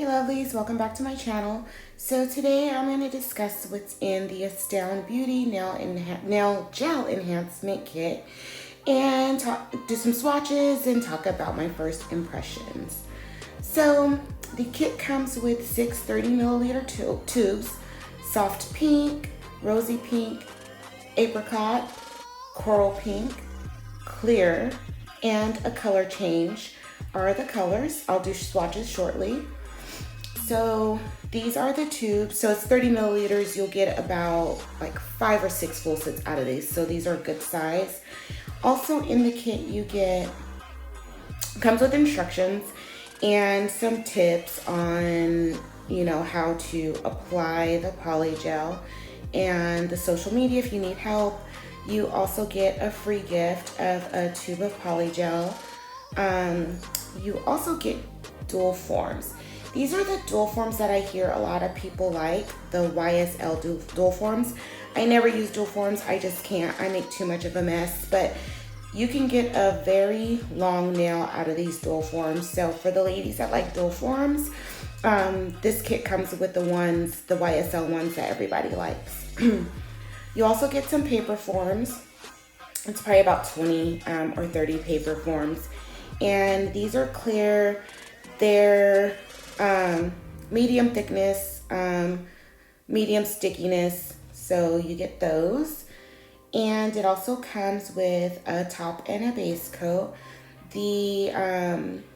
Hey lovelies, welcome back to my channel. So today I'm going to discuss what's in the Astound Beauty Nail Gel Enhancement Kit and do some swatches and talk about my first impressions. So the kit comes with 6 30-milliliter tubes, soft pink, rosy pink, apricot, coral pink, clear, and a color change are the colors. I'll do swatches shortly. So these are the tubes. So it's 30 milliliters. You'll get about like 5 or 6 full sets out of these. So these are good size. Also in the kit you get, comes with instructions and some tips on, how to apply the Polygel and the social media if you need help. You also get a free gift of a tube of Polygel. You also get dual forms. These are the dual forms that I hear a lot of people like, the YSL dual forms. I never use dual forms, I just can't. I make too much of a mess, but you can get a very long nail out of these dual forms. So for the ladies that like dual forms, this kit comes with the YSL ones that everybody likes. You also get some paper forms. It's probably about 20 or 30 paper forms. And these are clear. They're medium thickness, medium stickiness, so you get those. And it also comes with a top and a base coat. The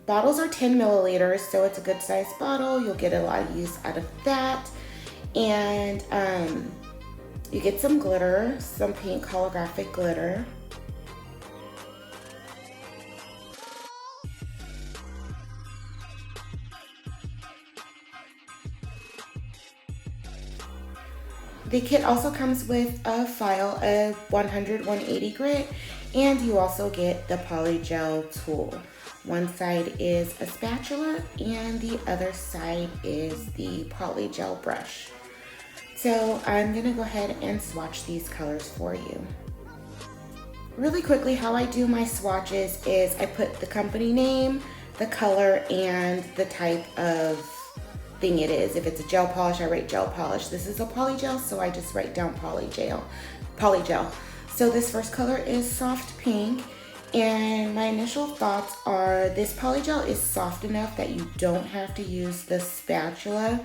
bottles are 10 milliliters, so it's a good size bottle. You'll get a lot of use out of that. And you get some glitter, some pink holographic glitter. The kit also comes with a file of 100-180 grit, and you also get the Polygel tool. One side is a spatula and the other side is the Polygel brush. So I'm gonna go ahead and swatch these colors for you. Really quickly, how I do my swatches is I put the company name, the color, and the type of thing it is. If it's a gel polish, I write gel polish. This is a polygel, so I just write down polygel. So this first color is soft pink, and my initial thoughts are this polygel is soft enough that you don't have to use the spatula,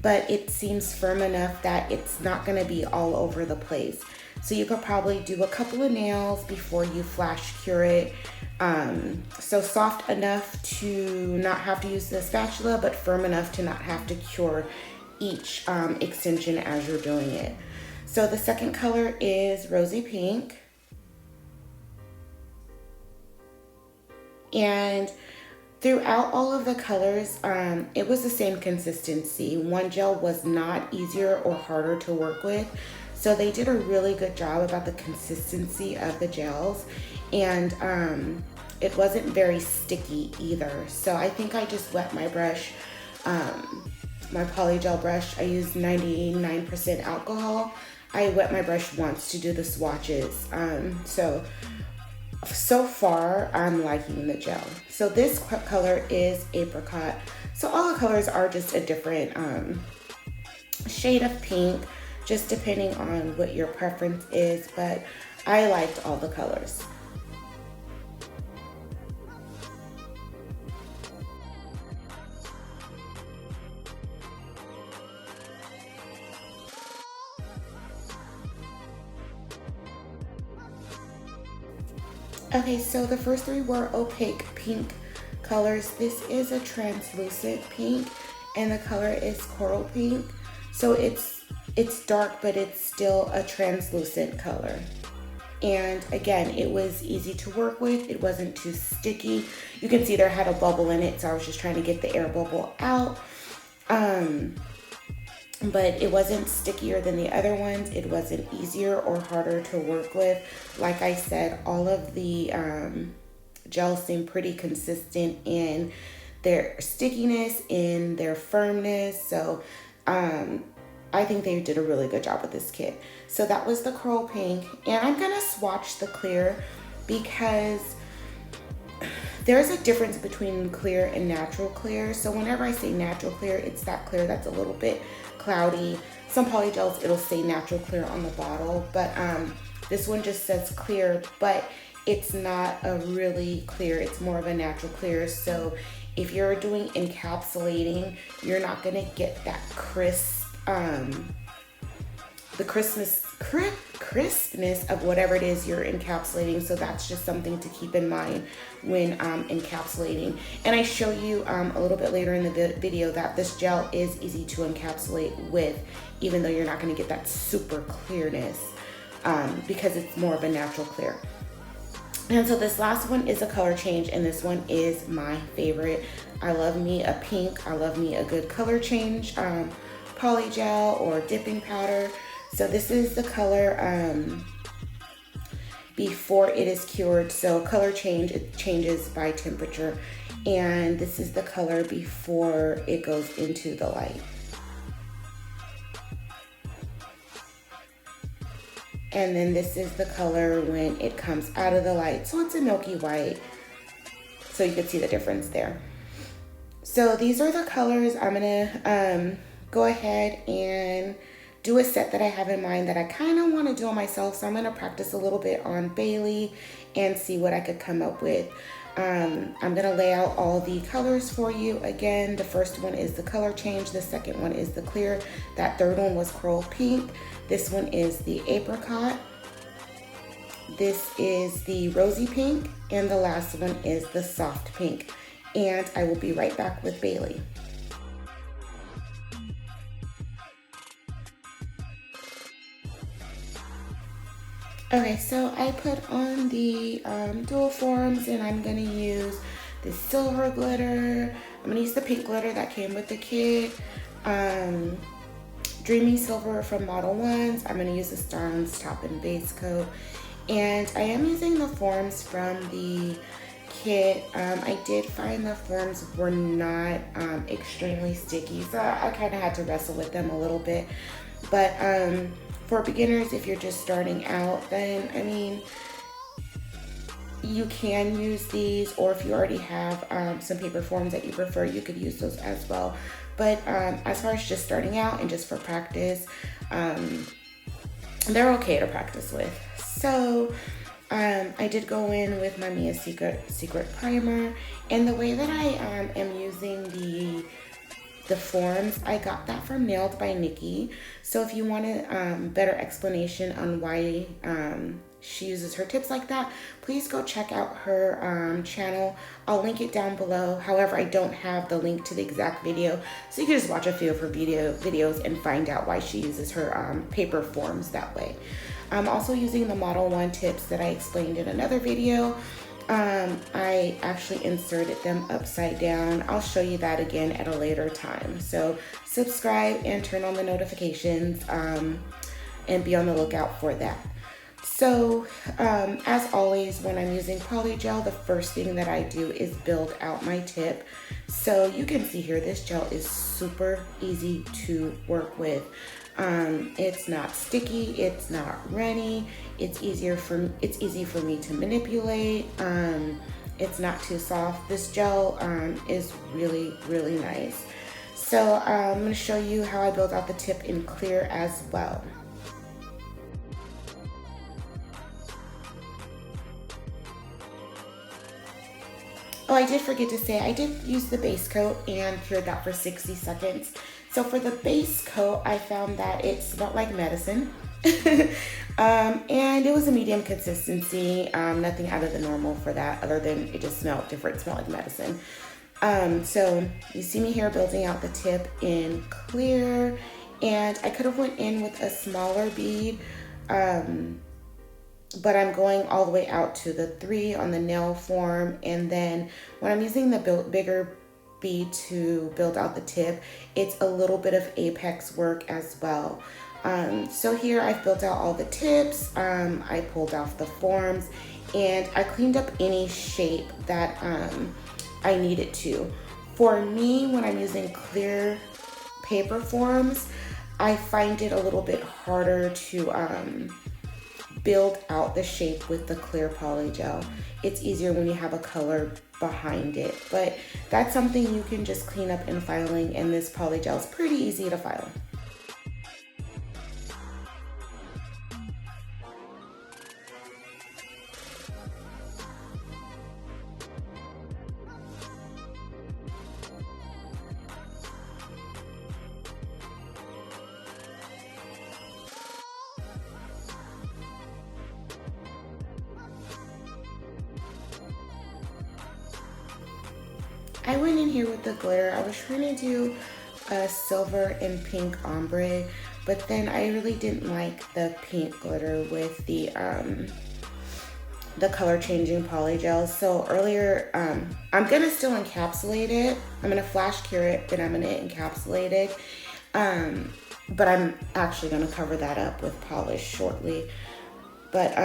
but it seems firm enough that it's not going to be all over the place. So you could probably do a couple of nails before you flash cure it. So soft enough to not have to use the spatula, but firm enough to not have to cure each extension as you're doing it. So the second color is rosy pink. And throughout all of the colors, it was the same consistency. One gel was not easier or harder to work with. So they did a really good job about the consistency of the gels. And it wasn't very sticky either. So I think I just wet my brush, my Polygel brush. I used 99% alcohol. I wet my brush once to do the swatches. So far I'm liking the gel. So this color is apricot. So all the colors are just a different shade of pink, just depending on what your preference is, but I liked all the colors. Okay, so the first 3 were opaque pink colors. This is a translucent pink, and the color is coral pink. So it's dark, but it's still a translucent color. And again, it was easy to work with. It wasn't too sticky. You can see there had a bubble in it, so I was just trying to get the air bubble out. But it wasn't stickier than the other ones. It wasn't easier or harder to work with. Like I said, all of the gels seem pretty consistent in their stickiness, in their firmness. So I think they did a really good job with this kit. So that was the coral pink. And I'm gonna swatch the clear because there's a difference between clear and natural clear. So whenever I say natural clear, it's that clear that's a little bit cloudy. Some polygels, it'll say natural clear on the bottle, but this one just says clear, but it's not a really clear, it's more of a natural clear. So if you're doing encapsulating, you're not gonna get that crisp, the crispness of whatever it is you're encapsulating. So that's just something to keep in mind when encapsulating. And I show you a little bit later in the video that this gel is easy to encapsulate with, even though you're not gonna get that super clearness because it's more of a natural clear. And so this last one is a color change, and this one is my favorite. I love me a pink, I love me a good color change, polygel or dipping powder. So this is the color before it is cured. So color change, it changes by temperature. And this is the color before it goes into the light. And then this is the color when it comes out of the light. So it's a milky white. So you can see the difference there. So these are the colors. I'm gonna go ahead and do a set that I have in mind that I kind of want to do on myself. So I'm going to practice a little bit on Bailey and see what I could come up with. I'm going to lay out all the colors for you. Again, the first one is the color change. The second one is the clear. That third one was coral pink. This one is the apricot. This is the rosy pink. And the last one is the soft pink. And I will be right back with Bailey. Okay, so I put on the dual forms, and I'm gonna use the silver glitter. I'm gonna use the pink glitter that came with the kit. Dreamy Silver from Model 1s. I'm gonna use the Astound's top and base coat. And I am using the forms from the kit. I did find the forms were not extremely sticky, so I kind of had to wrestle with them a little bit. But for beginners, if you're just starting out, then I mean, you can use these, or if you already have some paper forms that you prefer, you could use those as well. But as far as just starting out and just for practice, they're okay to practice with. So I did go in with my Mia Secret primer, and the way that I am using the forms, I got that from Nailed by Nikki. So if you want a better explanation on why she uses her tips like that, please go check out her channel. I'll link it down below. However, I don't have the link to the exact video, so you can just watch a few of her videos and find out why she uses her paper forms that way. I'm also using the Model 1 tips that I explained in another video. I actually inserted them upside down. I'll show you that again at a later time. So subscribe and turn on the notifications and be on the lookout for that. So as always, when I'm using polygel, the first thing that I do is build out my tip. So you can see here, this gel is super easy to work with. It's not sticky, it's not runny, it's easy for me to manipulate. It's not too soft. This gel is really, really nice. So I'm going to show you how I build out the tip in clear as well. Oh, I did forget to say, I did use the base coat and cured that for 60 seconds. So for the base coat, I found that it smelled like medicine. And it was a medium consistency, nothing out of the normal for that, other than it just smelled different, it smelled like medicine. So you see me here building out the tip in clear, and I could have went in with a smaller bead, but I'm going all the way out to the 3 on the nail form. And then when I'm using the bigger bead to build out the tip, it's a little bit of apex work as well. So here I've built out all the tips, I pulled off the forms, and I cleaned up any shape that I needed to. For me, when I'm using clear paper forms, I find it a little bit harder to build out the shape with the clear polygel. It's easier when you have a color behind it, but that's something you can just clean up in filing, and this polygel is pretty easy to file. I went in here with the glitter. I was trying to do a silver and pink ombre, but then I really didn't like the pink glitter with the color changing polygel. So earlier, I'm gonna still encapsulate it. I'm gonna flash cure it, then I'm gonna encapsulate it. But I'm actually gonna cover that up with polish shortly. But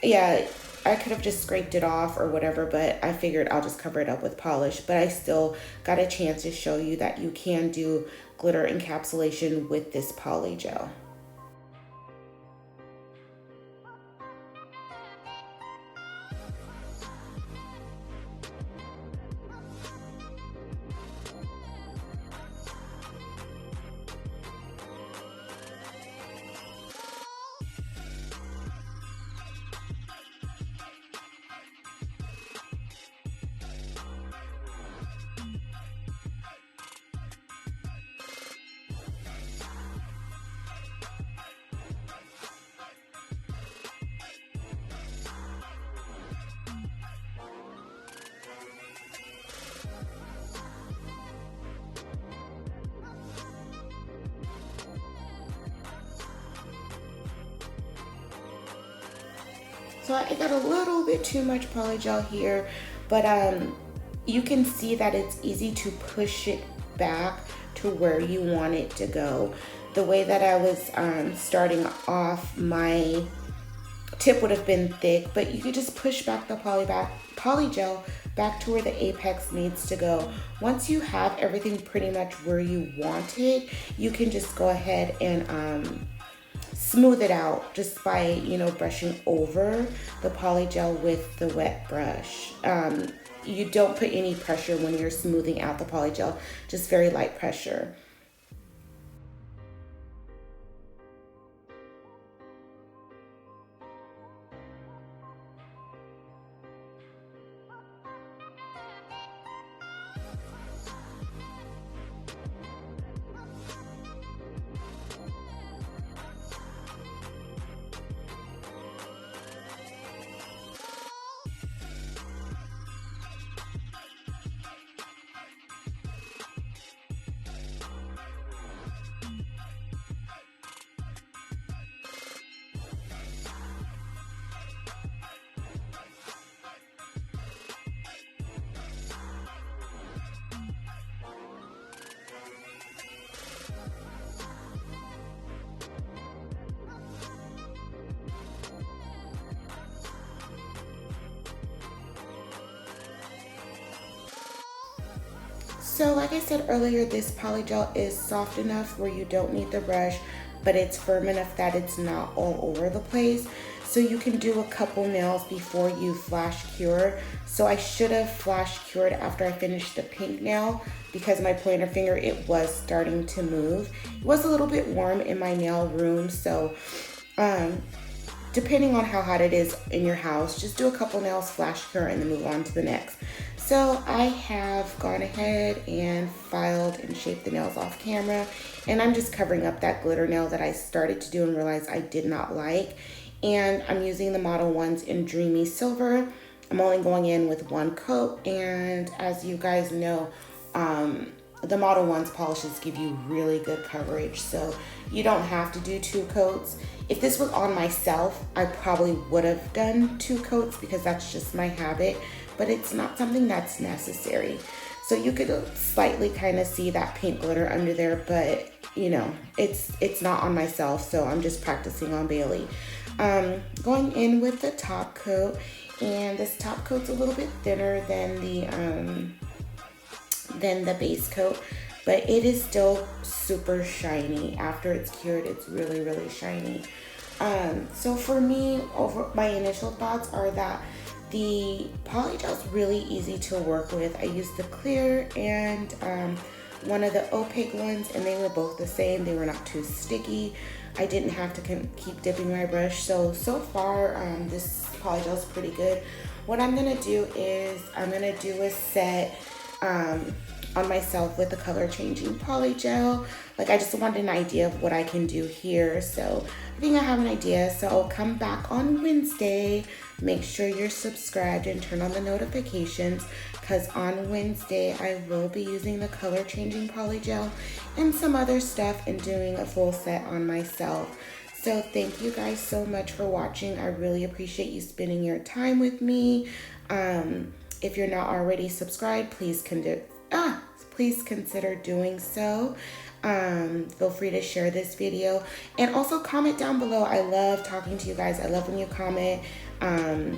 yeah, I could have just scraped it off or whatever, but I figured I'll just cover it up with polish. But I still got a chance to show you that you can do glitter encapsulation with this polygel. So I got a little bit too much polygel here, but you can see that it's easy to push it back to where you want it to go. The way that I was starting off, my tip would have been thick, but you could just push back the polygel back to where the apex needs to go. Once you have everything pretty much where you want it, you can just go ahead and smooth it out just by, you know, brushing over the polygel with the wet brush. You don't put any pressure when you're smoothing out the polygel, just very light pressure. So like I said earlier, this polygel is soft enough where you don't need the brush, but it's firm enough that it's not all over the place. So you can do a couple nails before you flash cure. So I should have flash cured after I finished the pink nail because my pointer finger, it was starting to move. It was a little bit warm in my nail room, so depending on how hot it is in your house, just do a couple nails, flash cure, and then move on to the next. So I have gone ahead and filed and shaped the nails off camera, and I'm just covering up that glitter nail that I started to do and realized I did not like. And I'm using the Model 1s in Dreamy Silver. I'm only going in with one coat, and as you guys know, the Model 1s polishes give you really good coverage, so you don't have to do 2 coats. If this was on myself, I probably would have done 2 coats because that's just my habit, but it's not something that's necessary. So you could slightly kind of see that pink glitter under there, but you know, it's not on myself, so I'm just practicing on Bailey. Going in with the top coat, and this top coat's a little bit thinner than the base coat, but it is still super shiny. After it's cured, it's really, really shiny. So for me, my initial thoughts are that the Polygel is really easy to work with. I used the clear and one of the opaque ones, and they were both the same. They were not too sticky. I didn't have to keep dipping my brush. So far, this Polygel is pretty good. What I'm gonna do is I'm gonna do a set on myself with the color changing Polygel. Like, I just wanted an idea of what I can do here. So I think I have an idea. So I'll come back on Wednesday. Make sure you're subscribed and turn on the notifications, because on Wednesday I will be using the color changing Polygel and some other stuff and doing a full set on myself. So thank you guys so much for watching. I really appreciate you spending your time with me. If you're not already subscribed, please consider doing so. Feel free to share this video and also comment down below. I love talking to you guys. I love when you comment and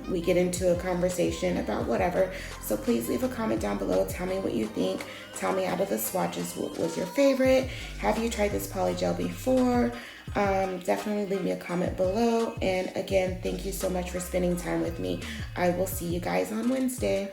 we get into a conversation about whatever. So please leave a comment down below. Tell me what you think. Tell me out of the swatches what was your favorite. Have you tried this Polygel before? Definitely leave me a comment below. And again, thank you so much for spending time with me. I will see you guys on Wednesday.